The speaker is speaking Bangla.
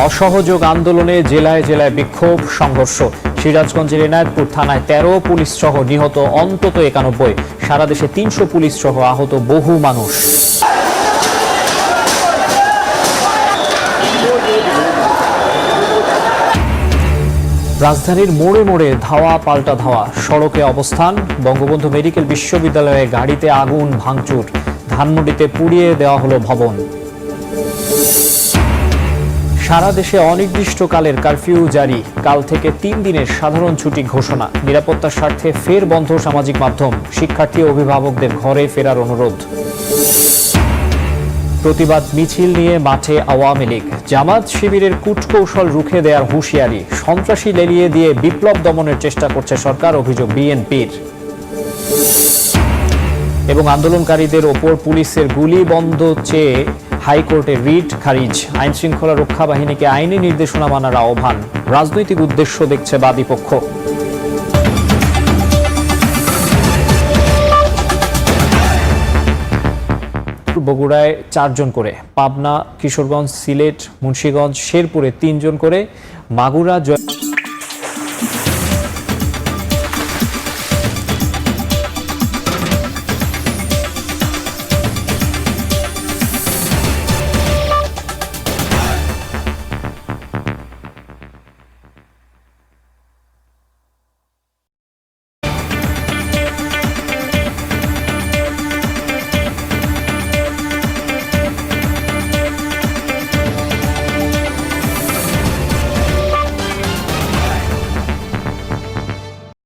অসহযোগ আন্দোলনে জেলায় জেলায় বিক্ষোভ সংঘর্ষ। সিরাজগঞ্জের এনায়েতপুর থানায় 13 পুলিশ সহ নিহত অন্তত 91। সারা দেশে 300 পুলিশ সহ আহত বহু মানুষ। রাজধানীর মোড়ে মোড়ে ধাওয়া পাল্টা ধাওয়া, সড়কে অবস্থান। বঙ্গবন্ধু মেডিকেল বিশ্ববিদ্যালয়ে গাড়িতে আগুন ভাঙচুর, ধানমন্ডিতে পুড়িয়ে দেওয়া হলো ভবন। সারা দেশে অনির্দিষ্টকালের কারফিউ জারি, কাল থেকে 3 দিনের সাধারণ ছুটি ঘোষণা। নিরাপত্তার স্বার্থে ফের বন্ধ সামাজিক মাধ্যম, শিক্ষার্থী ও অভিভাবকদের ঘরে ফেরার অনুরোধ। প্রতিবাদ মিছিল নিয়ে মাঠে আওয়ামী লীগ, জামাত শিবিরের কূটকৌশল রুখে দেওয়ার হুঁশিয়ারি। সন্ত্রাসী লেলিয়ে দিয়ে বিপ্লব দমনের চেষ্টা করছে সরকার, অভিযোগ বিএনপির। এবং আন্দোলনকারীদের ওপর পুলিশের গুলি বন্ধ চেয়ে হাইকোর্টে রিট খারিজ। আইন শৃঙ্খলা রক্ষা বাহিনীকে আইনি নির্দেশনা মানার আহ্বান। রাজনৈতিক উদ্দেশ্য দেখছে বাদী পক্ষ। বগুড়ায় 4 জন করে, পাবনা, কিশোরগঞ্জ, সিলেট, মুন্সিগঞ্জ, শেরপুরে 3 জন করে, মাগুরা